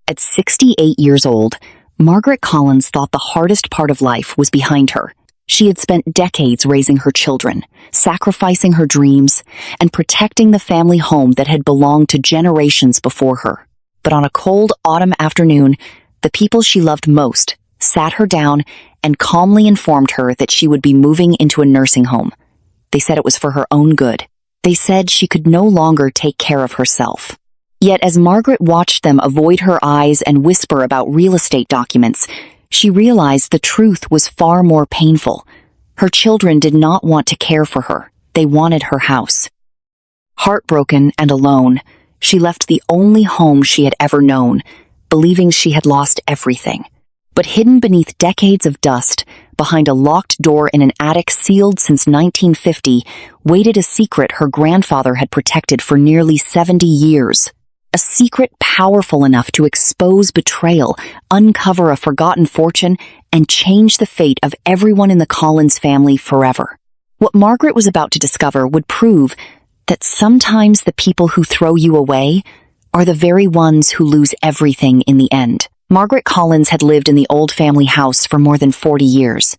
At 68 years old, Margaret Collins thought the hardest part of life was behind her. She had spent decades raising her children, sacrificing her dreams, and protecting the family home that had belonged to generations before her. But on a cold autumn afternoon, the people she loved most sat her down and calmly informed her that she would be moving into a nursing home. They said it was for her own good. They said she could no longer take care of herself. Yet as Margaret watched them avoid her eyes and whisper about real estate documents, she realized the truth was far more painful. Her children did not want to care for her. They wanted her house. Heartbroken and alone, she left the only home she had ever known, believing she had lost everything. But hidden beneath decades of dust, behind a locked door in an attic sealed since 1950, waited a secret her grandfather had protected for nearly 70 years. A secret powerful enough to expose betrayal, uncover a forgotten fortune, and change the fate of everyone in the Collins family forever. What Margaret was about to discover would prove that sometimes the people who throw you away are the very ones who lose everything in the end. Margaret Collins had lived in the old family house for more than 40 years.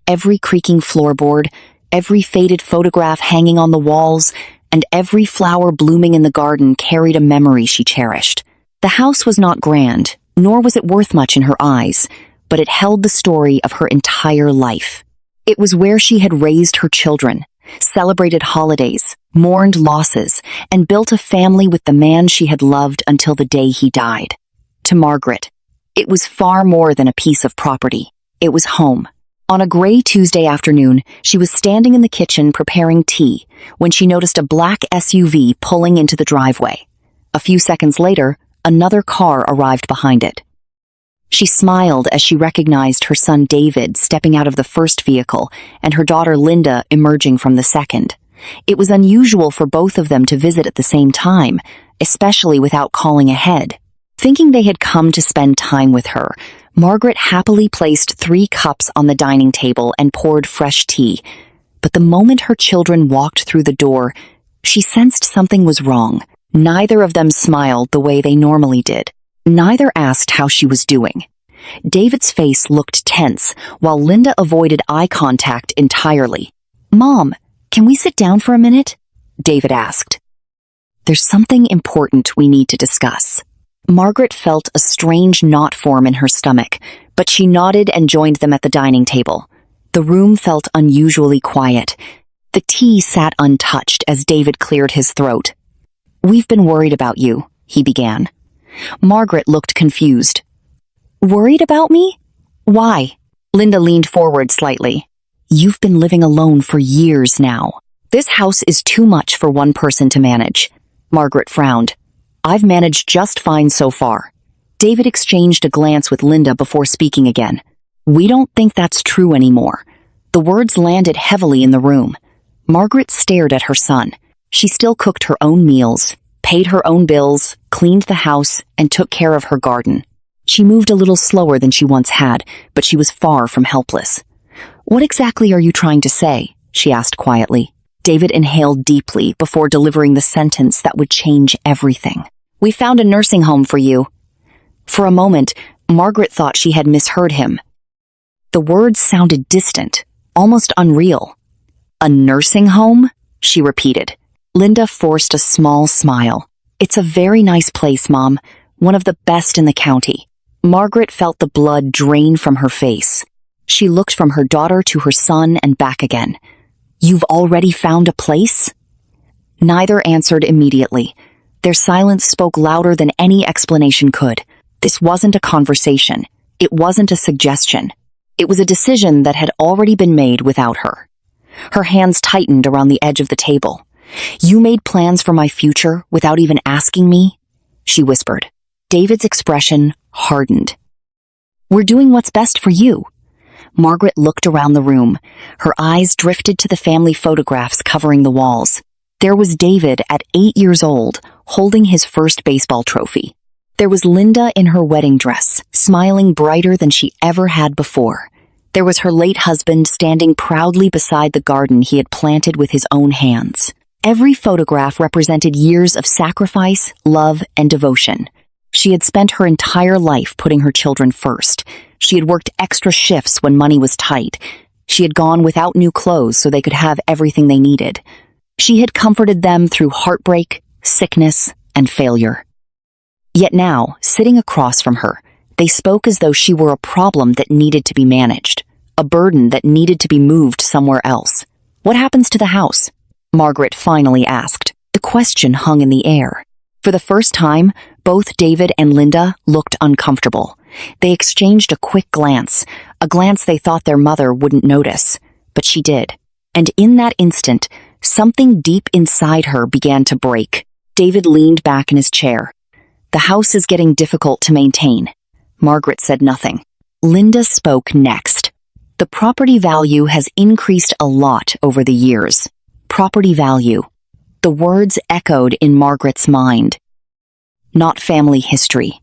Every creaking floorboard, every faded photograph hanging on the walls, and every flower blooming in the garden carried a memory she cherished. The house was not grand, nor was it worth much in her eyes, but it held the story of her entire life. It was where she had raised her children, celebrated holidays, mourned losses, and built a family with the man she had loved until the day he died. To Margaret, it was far more than a piece of property. It was home. On a gray Tuesday afternoon, she was standing in the kitchen preparing tea when she noticed a black SUV pulling into the driveway. A few seconds later, another car arrived behind it. She smiled as she recognized her son David stepping out of the first vehicle and her daughter Linda emerging from the second. It was unusual for both of them to visit at the same time, especially without calling ahead. Thinking they had come to spend time with her, Margaret happily placed 3 cups on the dining table and poured fresh tea. But the moment her children walked through the door, she sensed something was wrong. Neither of them smiled the way they normally did. Neither asked how she was doing. David's face looked tense, while Linda avoided eye contact entirely. "Mom, can we sit down for a minute?" David asked. "There's something important we need to discuss." Margaret felt a strange knot form in her stomach, but she nodded and joined them at the dining table. The room felt unusually quiet. The tea sat untouched as David cleared his throat. "We've been worried about you," he began. Margaret looked confused. "Worried about me? Why?" Linda leaned forward slightly. "You've been living alone for years now. This house is too much for one person to manage." Margaret frowned. "I've managed just fine so far." David exchanged a glance with Linda before speaking again. "We don't think that's true anymore." The words landed heavily in the room. Margaret stared at her son. She still cooked her own meals, paid her own bills, cleaned the house, and took care of her garden. She moved a little slower than she once had, but she was far from helpless. "What exactly are you trying to say?" she asked quietly. David inhaled deeply before delivering the sentence that would change everything. "We found a nursing home for you." For a moment, Margaret thought she had misheard him. The words sounded distant, almost unreal. "A nursing home?" she repeated. Linda forced a small smile. "It's a very nice place, Mom. One of the best in the county." Margaret felt the blood drain from her face. She looked from her daughter to her son and back again. "You've already found a place?" Neither answered immediately. Their silence spoke louder than any explanation could. This wasn't a conversation. It wasn't a suggestion. It was a decision that had already been made without her. Her hands tightened around the edge of the table. "You made plans for my future without even asking me?" she whispered. David's expression hardened. "We're doing what's best for you." Margaret looked around the room. Her eyes drifted to the family photographs covering the walls. There was David at 8 years old, holding his first baseball trophy. There was Linda in her wedding dress, smiling brighter than she ever had before. There was her late husband standing proudly beside the garden he had planted with his own hands. Every photograph represented years of sacrifice, love, and devotion. She had spent her entire life putting her children first. She had worked extra shifts when money was tight. She had gone without new clothes so they could have everything they needed. She had comforted them through heartbreak, sickness, and failure. Yet now, sitting across from her, they spoke as though she were a problem that needed to be managed, a burden that needed to be moved somewhere else. "What happens to the house?" Margaret finally asked. The question hung in the air. For the first time, both David and Linda looked uncomfortable. They exchanged a quick glance, a glance they thought their mother wouldn't notice, but she did. And in that instant, something deep inside her began to break. David leaned back in his chair. "The house is getting difficult to maintain." Margaret said nothing. Linda spoke next. "The property value has increased a lot over the years." Property value. The words echoed in Margaret's mind. Not family history.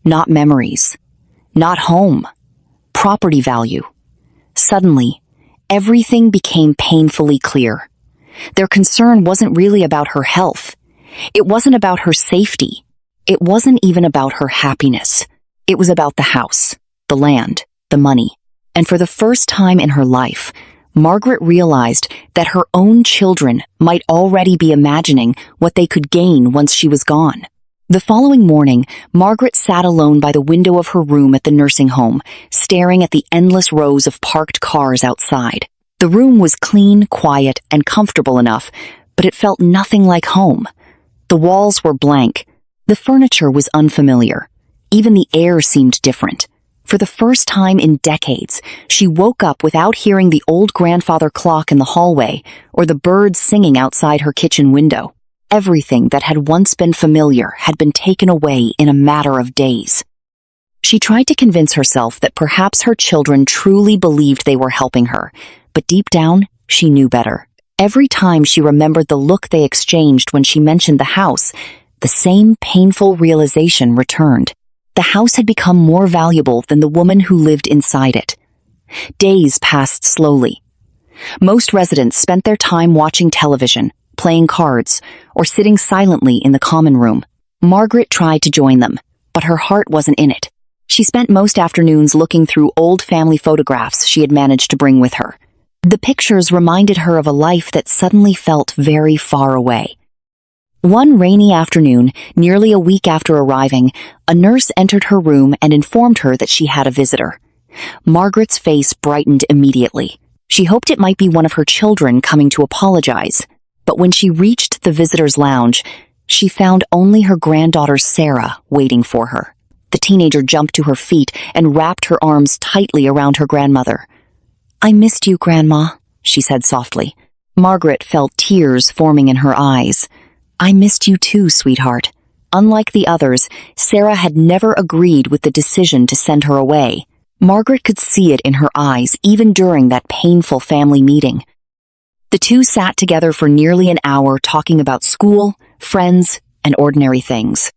Not memories. Not home. Property value. Suddenly, everything became painfully clear. Their concern wasn't really about her health. It wasn't about her safety. It wasn't even about her happiness. It was about the house, the land, the money. And for the first time in her life, Margaret realized that her own children might already be imagining what they could gain once she was gone. The following morning, Margaret sat alone by the window of her room at the nursing home, staring at the endless rows of parked cars outside. The room was clean, quiet, and comfortable enough, but it felt nothing like home. The walls were blank. The furniture was unfamiliar. Even the air seemed different. For the first time in decades, she woke up without hearing the old grandfather clock in the hallway or the birds singing outside her kitchen window. Everything that had once been familiar had been taken away in a matter of days. She tried to convince herself that perhaps her children truly believed they were helping her, but deep down, she knew better. Every time she remembered the look they exchanged when she mentioned the house, the same painful realization returned. The house had become more valuable than the woman who lived inside it. Days passed slowly. Most residents spent their time watching television, playing cards, or sitting silently in the common room. Margaret tried to join them, but her heart wasn't in it. She spent most afternoons looking through old family photographs she had managed to bring with her. The pictures reminded her of a life that suddenly felt very far away. One rainy afternoon, nearly a week after arriving, a nurse entered her room and informed her that she had a visitor. Margaret's face brightened immediately. She hoped it might be one of her children coming to apologize, but when she reached the visitor's lounge, she found only her granddaughter Sarah waiting for her. The teenager jumped to her feet and wrapped her arms tightly around her grandmother. "I missed you, Grandma," she said softly. Margaret felt tears forming in her eyes. "I missed you too, sweetheart." Unlike the others, Sarah had never agreed with the decision to send her away. Margaret could see it in her eyes even during that painful family meeting. The two sat together for nearly an hour talking about school, friends, and ordinary things.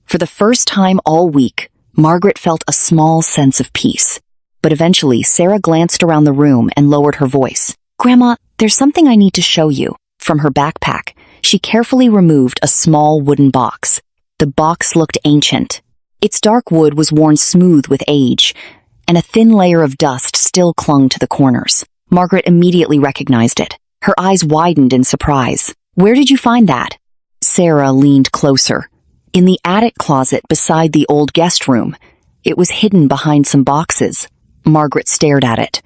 For the first time all week, Margaret felt a small sense of peace. But eventually, Sarah glanced around the room and lowered her voice. "Grandma, there's something I need to show you." From her backpack, she carefully removed a small wooden box. The box looked ancient. Its dark wood was worn smooth with age, and a thin layer of dust still clung to the corners. Margaret immediately recognized it. Her eyes widened in surprise. "Where did you find that?" Sarah leaned closer. "In the attic closet beside the old guest room. It was hidden behind some boxes." Margaret stared at it.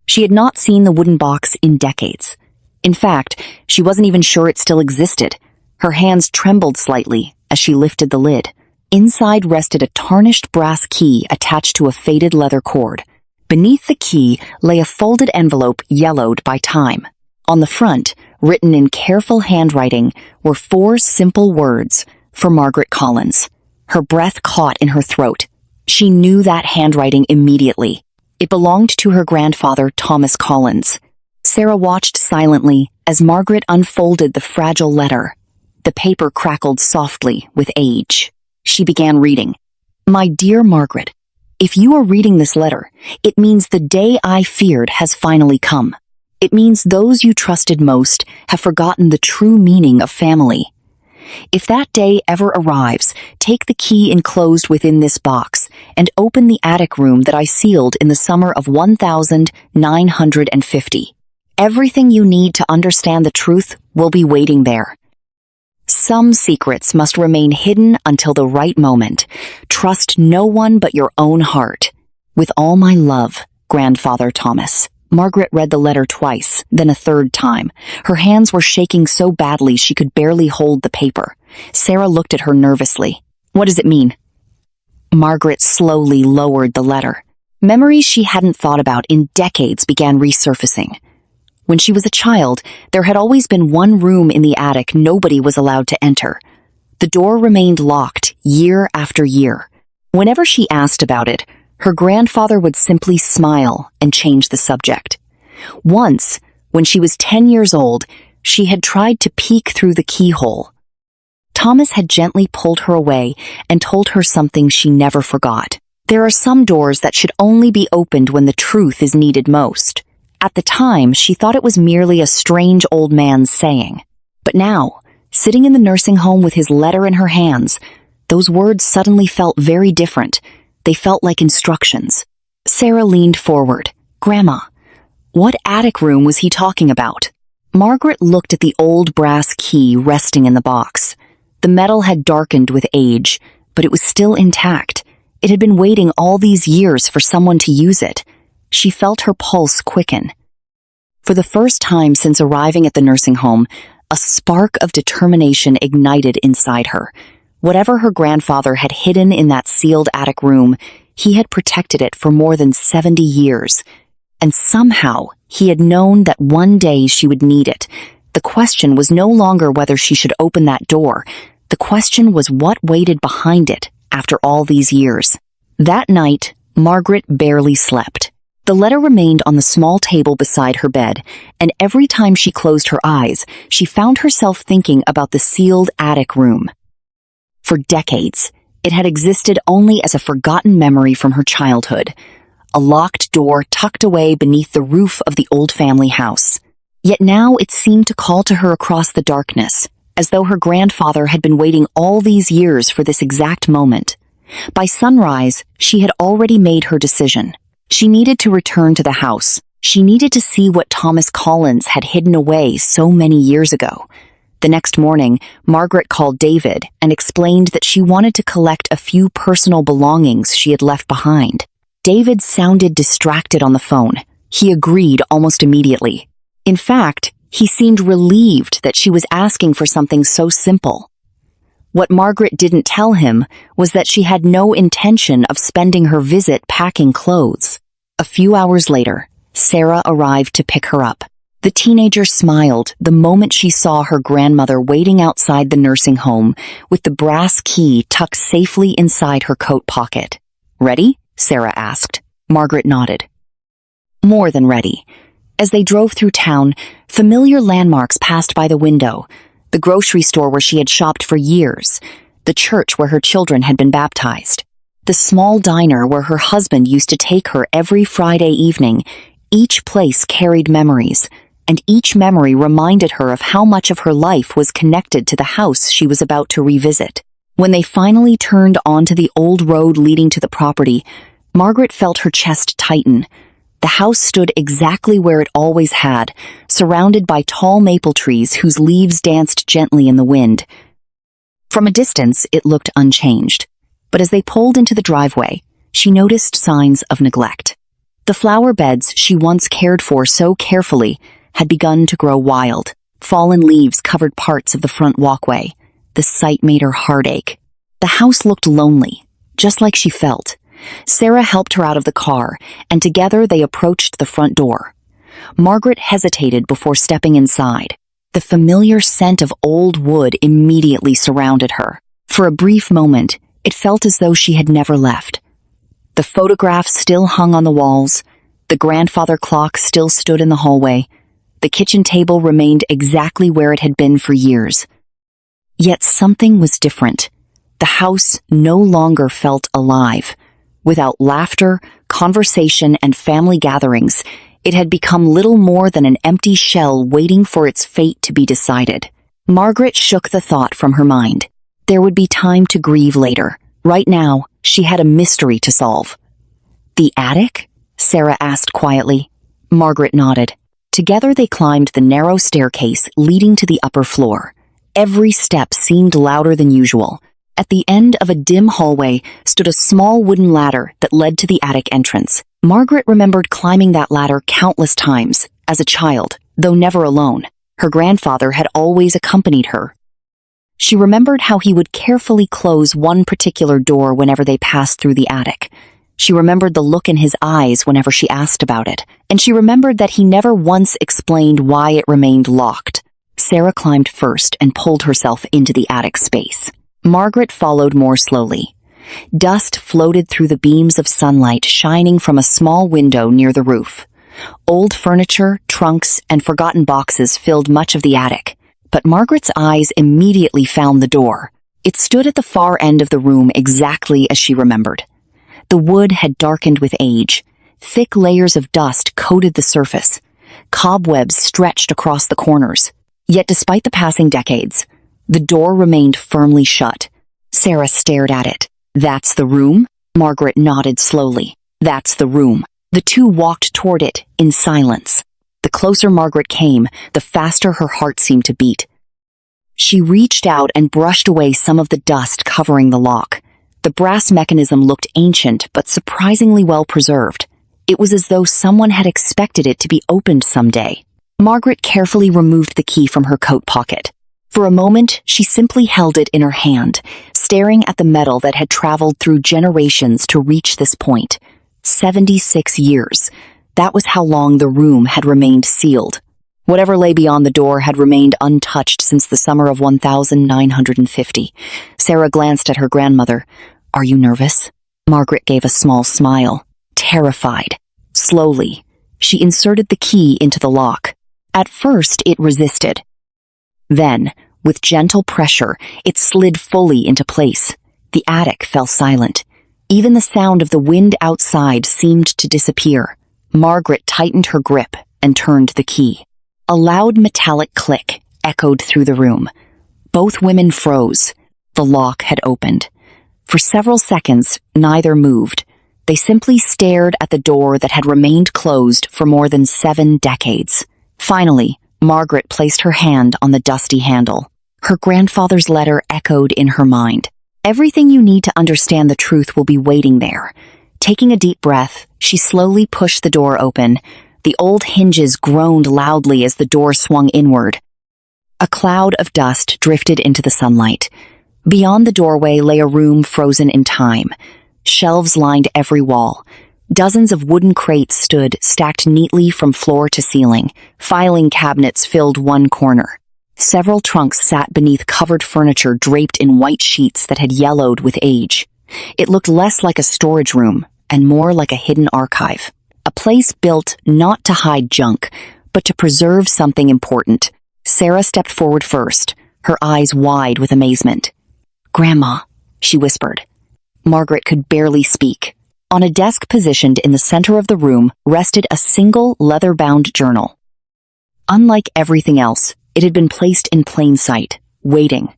She had not seen the wooden box in decades. In fact, she wasn't even sure it still existed. Her hands trembled slightly as she lifted the lid. Inside rested a tarnished brass key attached to a faded leather cord. Beneath the key lay a folded envelope yellowed by time. On the front, written in careful handwriting, were 4 simple words for Margaret Collins. Her breath caught in her throat. She knew that handwriting immediately. It belonged to her grandfather, Thomas Collins. Sarah watched silently as Margaret unfolded the fragile letter. The paper crackled softly with age. She began reading. "My dear Margaret, if you are reading this letter, it means the day I feared has finally come. It means those you trusted most have forgotten the true meaning of family. If that day ever arrives, take the key enclosed within this box and open the attic room that I sealed in the summer of 1950. Everything you need to understand the truth will be waiting there. Some secrets must remain hidden until the right moment. Trust no one but your own heart. With all my love, Grandfather Thomas. Margaret read the letter twice, then a third time. Her hands were shaking so badly she could barely hold the paper. Sarah looked at her nervously. What does it mean? Margaret slowly lowered the letter. Memories she hadn't thought about in decades began resurfacing. When she was a child, there had always been one room in the attic nobody was allowed to enter. The door remained locked year after year. Whenever she asked about it, her grandfather would simply smile and change the subject. Once, when she was 10 years old, she had tried to peek through the keyhole. Thomas had gently pulled her away and told her something she never forgot. There are some doors that should only be opened when the truth is needed most. At the time, she thought it was merely a strange old man's saying. But now, sitting in the nursing home with his letter in her hands, those words suddenly felt very different. They felt like instructions. Sarah leaned forward. Grandma, what attic room was he talking about? Margaret looked at the old brass key resting in the box. The metal had darkened with age, but it was still intact. It had been waiting all these years for someone to use it. She felt her pulse quicken. For the first time since arriving at the nursing home, a spark of determination ignited inside her. Whatever her grandfather had hidden in that sealed attic room, he had protected it for more than 70 years. And somehow, he had known that one day she would need it. The question was no longer whether she should open that door. The question was what waited behind it after all these years. That night, Margaret barely slept. The letter remained on the small table beside her bed, and every time she closed her eyes, she found herself thinking about the sealed attic room. For decades, it had existed only as a forgotten memory from her childhood, a locked door tucked away beneath the roof of the old family house. Yet now it seemed to call to her across the darkness, as though her grandfather had been waiting all these years for this exact moment. By sunrise, she had already made her decision. She needed to return to the house. She needed to see what Thomas Collins had hidden away so many years ago. The next morning, Margaret called David and explained that she wanted to collect a few personal belongings she had left behind. David sounded distracted on the phone. He agreed almost immediately. In fact, he seemed relieved that she was asking for something so simple. What Margaret didn't tell him was that she had no intention of spending her visit packing clothes. A few hours later, Sarah arrived to pick her up. The teenager smiled the moment she saw her grandmother waiting outside the nursing home with the brass key tucked safely inside her coat pocket. "Ready?" Sarah asked. Margaret nodded. More than ready. As they drove through town, familiar landmarks passed by the window. The grocery store where she had shopped for years, the church where her children had been baptized, the small diner where her husband used to take her every Friday evening. Each place carried memories, and each memory reminded her of how much of her life was connected to the house she was about to revisit. When they finally turned onto the old road leading to the property, Margaret felt her chest tighten. The house stood exactly where it always had, surrounded by tall maple trees whose leaves danced gently in the wind. From a distance, it looked unchanged, but as they pulled into the driveway, she noticed signs of neglect. The flower beds she once cared for so carefully had begun to grow wild. Fallen leaves covered parts of the front walkway. The sight made her heart ache. The house looked lonely, just like she felt. Sarah helped her out of the car, and together they approached the front door. Margaret hesitated before stepping inside. The familiar scent of old wood immediately surrounded her. For a brief moment, it felt as though she had never left. The photographs still hung on the walls. The grandfather clock still stood in the hallway. The kitchen table remained exactly where it had been for years. Yet something was different. The house no longer felt alive. Without laughter, conversation, and family gatherings, it had become little more than an empty shell waiting for its fate to be decided. Margaret shook the thought from her mind. There would be time to grieve later. Right now, she had a mystery to solve. "The attic?" Sarah asked quietly. Margaret nodded. Together they climbed the narrow staircase leading to the upper floor. Every step seemed louder than usual. At the end of a dim hallway stood a small wooden ladder that led to the attic entrance. Margaret remembered climbing that ladder countless times, as a child, though never alone. Her grandfather had always accompanied her. She remembered how he would carefully close one particular door whenever they passed through the attic. She remembered the look in his eyes whenever she asked about it, and she remembered that he never once explained why it remained locked. Sarah climbed first and pulled herself into the attic space. Margaret followed more slowly. Dust floated through the beams of sunlight shining from a small window near the roof. Old furniture, trunks, and forgotten boxes filled much of the attic, but Margaret's eyes immediately found the door. It stood at the far end of the room exactly as she remembered. The wood had darkened with age. Thick layers of dust coated the surface. Cobwebs stretched across the corners. Yet despite the passing decades, the door remained firmly shut. Sarah stared at it. "That's the room?" Margaret nodded slowly. "That's the room." The two walked toward it in silence. The closer Margaret came, the faster her heart seemed to beat. She reached out and brushed away some of the dust covering the lock. The brass mechanism looked ancient but surprisingly well preserved. It was as though someone had expected it to be opened someday. Margaret carefully removed the key from her coat pocket. For a moment, she simply held it in her hand, staring at the metal that had traveled through generations to reach this point. 76 years. That was how long the room had remained sealed. Whatever lay beyond the door had remained untouched since the summer of 1950. Sarah glanced at her grandmother. "Are you nervous?" Margaret gave a small smile. Terrified. Slowly, she inserted the key into the lock. At first, it resisted. Then, with gentle pressure, it slid fully into place. The attic fell silent. Even the sound of the wind outside seemed to disappear. Margaret tightened her grip and turned the key. A loud metallic click echoed through the room. Both women froze. The lock had opened. For several seconds, neither moved. They simply stared at the door that had remained closed for more than 7 decades. Finally, Margaret placed her hand on the dusty handle. Her grandfather's letter echoed in her mind. "Everything you need to understand the truth will be waiting there." Taking a deep breath, she slowly pushed the door open. The old hinges groaned loudly as the door swung inward. A cloud of dust drifted into the sunlight. Beyond the doorway lay a room frozen in time. Shelves lined every wall. Dozens of wooden crates stood, stacked neatly from floor to ceiling. Filing cabinets filled one corner. Several trunks sat beneath covered furniture draped in white sheets that had yellowed with age. It looked less like a storage room and more like a hidden archive. A place built not to hide junk, but to preserve something important. Sarah stepped forward first, her eyes wide with amazement. "Grandma," she whispered. Margaret could barely speak. On a desk positioned in the center of the room rested a single leather-bound journal. Unlike everything else, it had been placed in plain sight, waiting,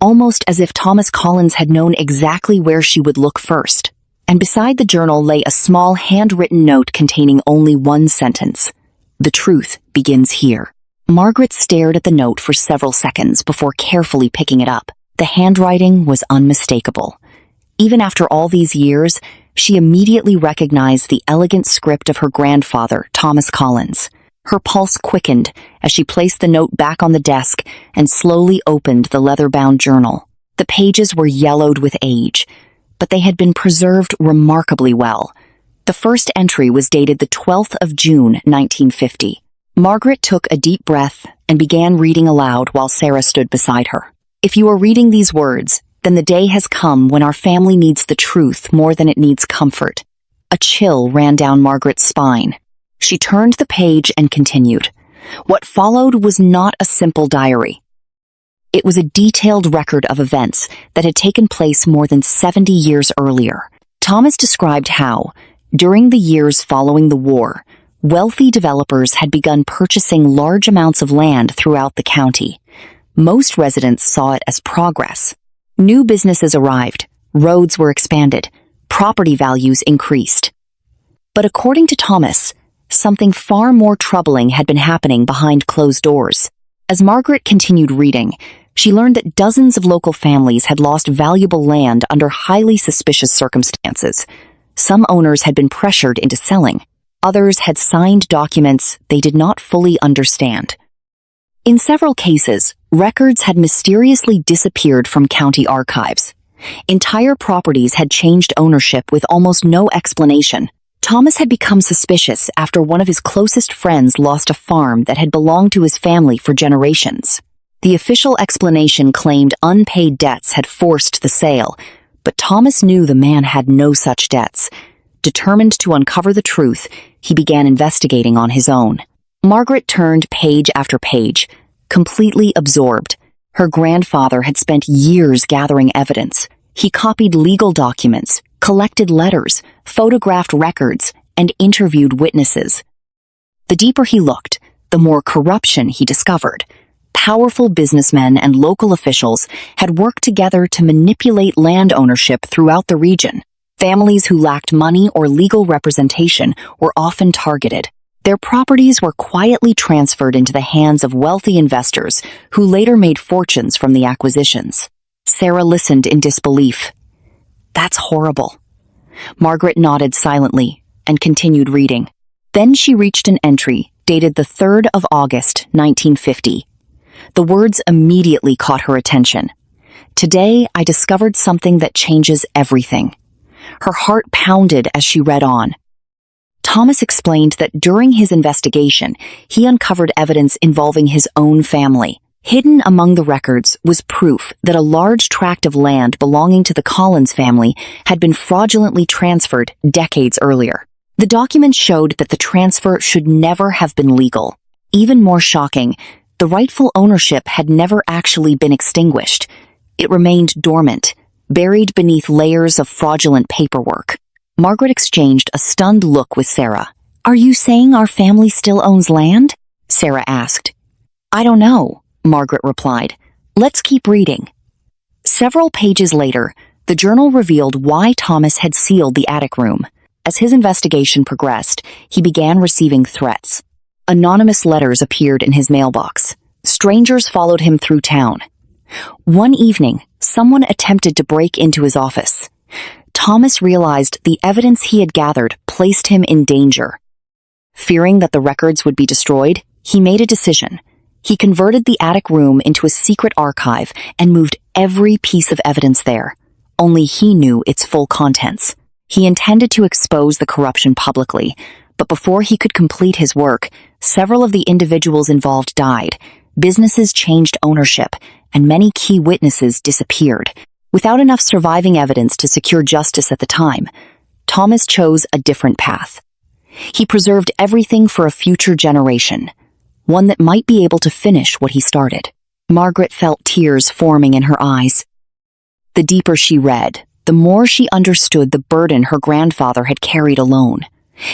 almost as if Thomas Collins had known exactly where she would look first. And beside the journal lay a small handwritten note containing only one sentence. "The truth begins here." Margaret stared at the note for several seconds before carefully picking it up. The handwriting was unmistakable. Even after all these years, she immediately recognized the elegant script of her grandfather, Thomas Collins. Her pulse quickened as she placed the note back on the desk and slowly opened the leather-bound journal. The pages were yellowed with age, but they had been preserved remarkably well. The first entry was dated the 12th of June, 1950. Margaret took a deep breath and began reading aloud while Sarah stood beside her. "If you are reading these words, then the day has come when our family needs the truth more than it needs comfort." A chill ran down Margaret's spine. She turned the page and continued. What followed was not a simple diary. It was a detailed record of events that had taken place more than 70 years earlier. Thomas described how, during the years following the war, wealthy developers had begun purchasing large amounts of land throughout the county. Most residents saw it as progress. New businesses arrived, roads were expanded, property values increased. But according to Thomas, something far more troubling had been happening behind closed doors. As Margaret continued reading, she learned that dozens of local families had lost valuable land under highly suspicious circumstances. Some owners had been pressured into selling. Others had signed documents they did not fully understand. In several cases, records had mysteriously disappeared from county archives. Entire properties had changed ownership with almost no explanation. Thomas had become suspicious after one of his closest friends lost a farm that had belonged to his family for generations. The official explanation claimed unpaid debts had forced the sale, but Thomas knew the man had no such debts. Determined to uncover the truth, he began investigating on his own. Margaret turned page after page, completely absorbed. Her grandfather had spent years gathering evidence. He copied legal documents, collected letters, photographed records, and interviewed witnesses. The deeper he looked, the more corruption he discovered. Powerful businessmen and local officials had worked together to manipulate land ownership throughout the region. Families who lacked money or legal representation were often targeted. Their properties were quietly transferred into the hands of wealthy investors who later made fortunes from the acquisitions. Sarah listened in disbelief. "That's horrible." Margaret nodded silently and continued reading. Then she reached an entry dated the 3rd of August, 1950. The words immediately caught her attention. "Today, I discovered something that changes everything." Her heart pounded as she read on. Thomas explained that during his investigation, he uncovered evidence involving his own family. Hidden among the records was proof that a large tract of land belonging to the Collins family had been fraudulently transferred decades earlier. The documents showed that the transfer should never have been legal. Even more shocking, the rightful ownership had never actually been extinguished. It remained dormant, buried beneath layers of fraudulent paperwork. Margaret exchanged a stunned look with Sarah. "Are you saying our family still owns land?" Sarah asked. "I don't know," Margaret replied. "Let's keep reading." Several pages later, the journal revealed why Thomas had sealed the attic room. As his investigation progressed, he began receiving threats. Anonymous letters appeared in his mailbox. Strangers followed him through town. One evening, someone attempted to break into his office. Thomas realized the evidence he had gathered placed him in danger. Fearing that the records would be destroyed, he made a decision. He converted the attic room into a secret archive and moved every piece of evidence there. Only he knew its full contents. He intended to expose the corruption publicly, but before he could complete his work, several of the individuals involved died, businesses changed ownership, and many key witnesses disappeared. Without enough surviving evidence to secure justice at the time, Thomas chose a different path. He preserved everything for a future generation, one that might be able to finish what he started. Margaret felt tears forming in her eyes. The deeper she read, the more she understood the burden her grandfather had carried alone.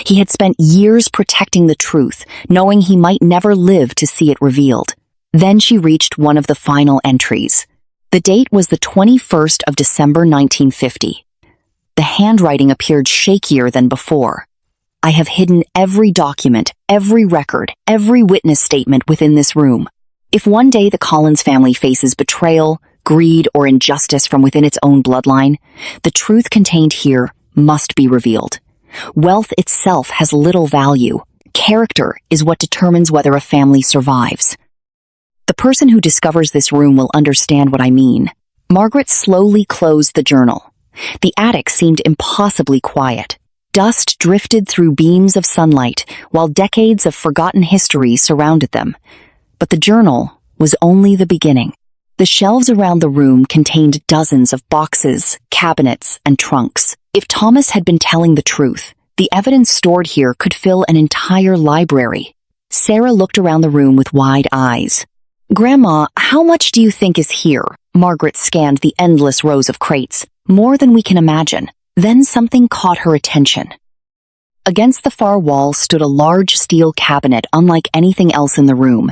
He had spent years protecting the truth, knowing he might never live to see it revealed. Then she reached one of the final entries. The date was the 21st of December 1950. The handwriting appeared shakier than before. "I have hidden every document, every record, every witness statement within this room. If one day the Collins family faces betrayal, greed, or injustice from within its own bloodline, the truth contained here must be revealed. Wealth itself has little value. Character is what determines whether a family survives. The person who discovers this room will understand what I mean." Margaret slowly closed the journal. The attic seemed impossibly quiet. Dust drifted through beams of sunlight, while decades of forgotten history surrounded them. But the journal was only the beginning. The shelves around the room contained dozens of boxes, cabinets, and trunks. If Thomas had been telling the truth, the evidence stored here could fill an entire library. Sarah looked around the room with wide eyes. "Grandma, how much do you think is here?" Margaret scanned the endless rows of crates. "More than we can imagine." Then something caught her attention. Against the far wall stood a large steel cabinet unlike anything else in the room.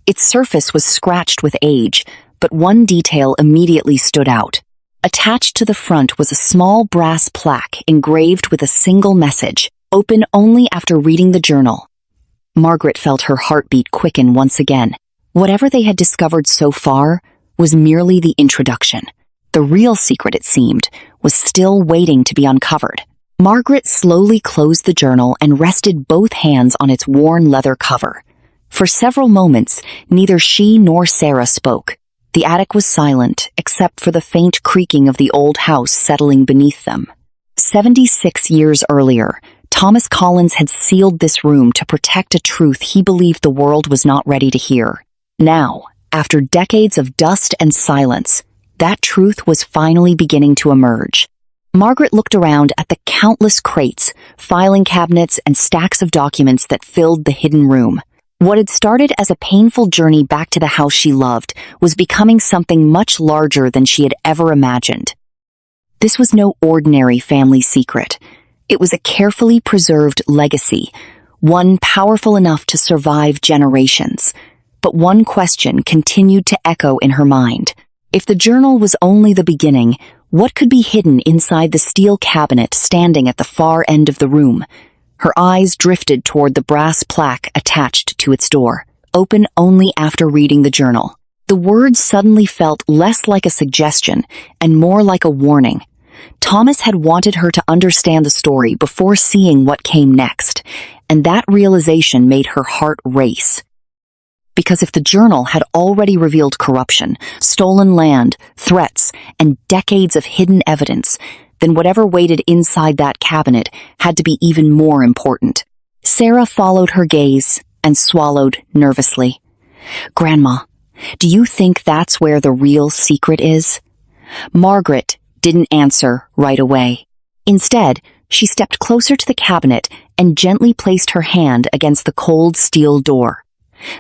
Its surface was scratched with age, but one detail immediately stood out. Attached to the front was a small brass plaque engraved with a single message, "Open only after reading the journal." Margaret felt her heartbeat quicken once again. Whatever they had discovered so far was merely the introduction. The real secret, it seemed, was still waiting to be uncovered. Margaret slowly closed the journal and rested both hands on its worn leather cover. For several moments, neither she nor Sarah spoke. The attic was silent, except for the faint creaking of the old house settling beneath them. 76 years earlier, Thomas Collins had sealed this room to protect a truth he believed the world was not ready to hear. Now, after decades of dust and silence, that truth was finally beginning to emerge. Margaret looked around at the countless crates, filing cabinets, and stacks of documents that filled the hidden room. What had started as a painful journey back to the house she loved was becoming something much larger than she had ever imagined. This was no ordinary family secret. It was a carefully preserved legacy, one powerful enough to survive generations. But one question continued to echo in her mind. If the journal was only the beginning, what could be hidden inside the steel cabinet standing at the far end of the room? Her eyes drifted toward the brass plaque attached to its door. "Open only after reading the journal." The words suddenly felt less like a suggestion and more like a warning. Thomas had wanted her to understand the story before seeing what came next, and that realization made her heart race. Because if the journal had already revealed corruption, stolen land, threats, and decades of hidden evidence, then whatever waited inside that cabinet had to be even more important. Sarah followed her gaze and swallowed nervously. "Grandma, do you think that's where the real secret is?" Margaret didn't answer right away. Instead, she stepped closer to the cabinet and gently placed her hand against the cold steel door.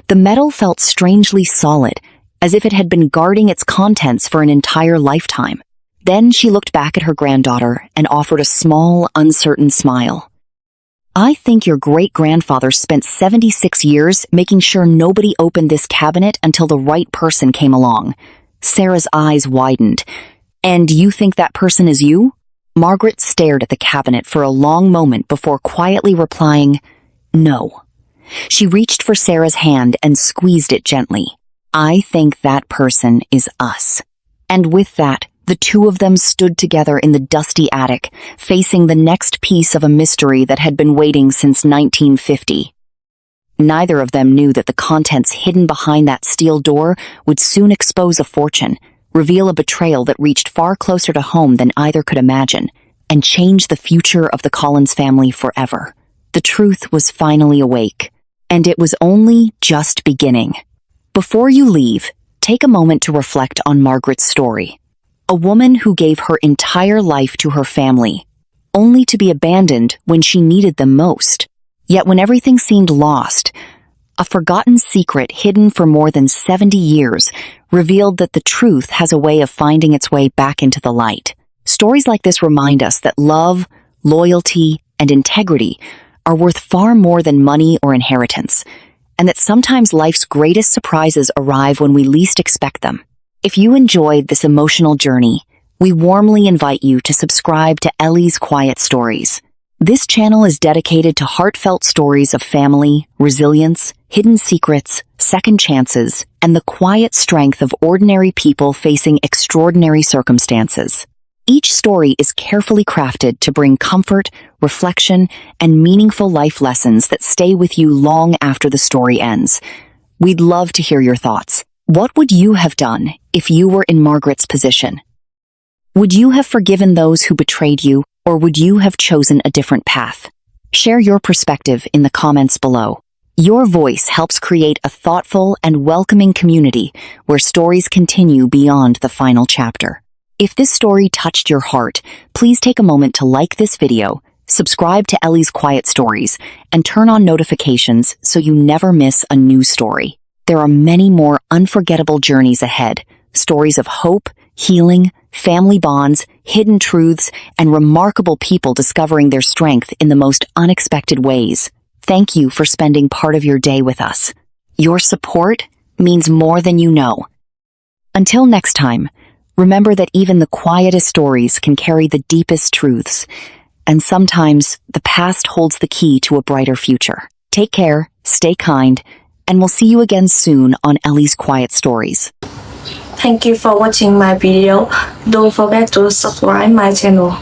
The metal felt strangely solid, as if it had been guarding its contents for an entire lifetime. Then she looked back at her granddaughter and offered a small, uncertain smile. "I think your great-grandfather spent 76 years making sure nobody opened this cabinet until the right person came along." Sarah's eyes widened. "And you think that person is you?" Margaret stared at the cabinet for a long moment before quietly replying, "No." She reached for Sarah's hand and squeezed it gently. "I think that person is us." And with that, the two of them stood together in the dusty attic, facing the next piece of a mystery that had been waiting since 1950. Neither of them knew that the contents hidden behind that steel door would soon expose a fortune, reveal a betrayal that reached far closer to home than either could imagine, and change the future of the Collins family forever. The truth was finally awake, and it was only just beginning. Before you leave, take a moment to reflect on Margaret's story. A woman who gave her entire life to her family, only to be abandoned when she needed them most. Yet when everything seemed lost, a forgotten secret hidden for more than 70 years revealed that the truth has a way of finding its way back into the light. Stories like this remind us that love, loyalty, and integrity are worth far more than money or inheritance, and that sometimes life's greatest surprises arrive when we least expect them. If you enjoyed this emotional journey, we warmly invite you to subscribe to Ellie's Quiet Stories. This channel is dedicated to heartfelt stories of family, resilience, hidden secrets, second chances, and the quiet strength of ordinary people facing extraordinary circumstances. Each story is carefully crafted to bring comfort, reflection, and meaningful life lessons that stay with you long after the story ends. We'd love to hear your thoughts. What would you have done if you were in Margaret's position? Would you have forgiven those who betrayed you, or would you have chosen a different path? Share your perspective in the comments below. Your voice helps create a thoughtful and welcoming community where stories continue beyond the final chapter. If this story touched your heart, please take a moment to like this video, subscribe to Ellie's Quiet Stories, and turn on notifications so you never miss a new story. There are many more unforgettable journeys ahead, stories of hope, healing, family bonds, hidden truths, and remarkable people discovering their strength in the most unexpected ways. Thank you for spending part of your day with us. Your support means more than you know. Until next time, remember that even the quietest stories can carry the deepest truths, and sometimes the past holds the key to a brighter future. Take care, stay kind, and we'll see you again soon on Ellie's Quiet Stories. Thank you for watching my video. Don't forget to subscribe my channel.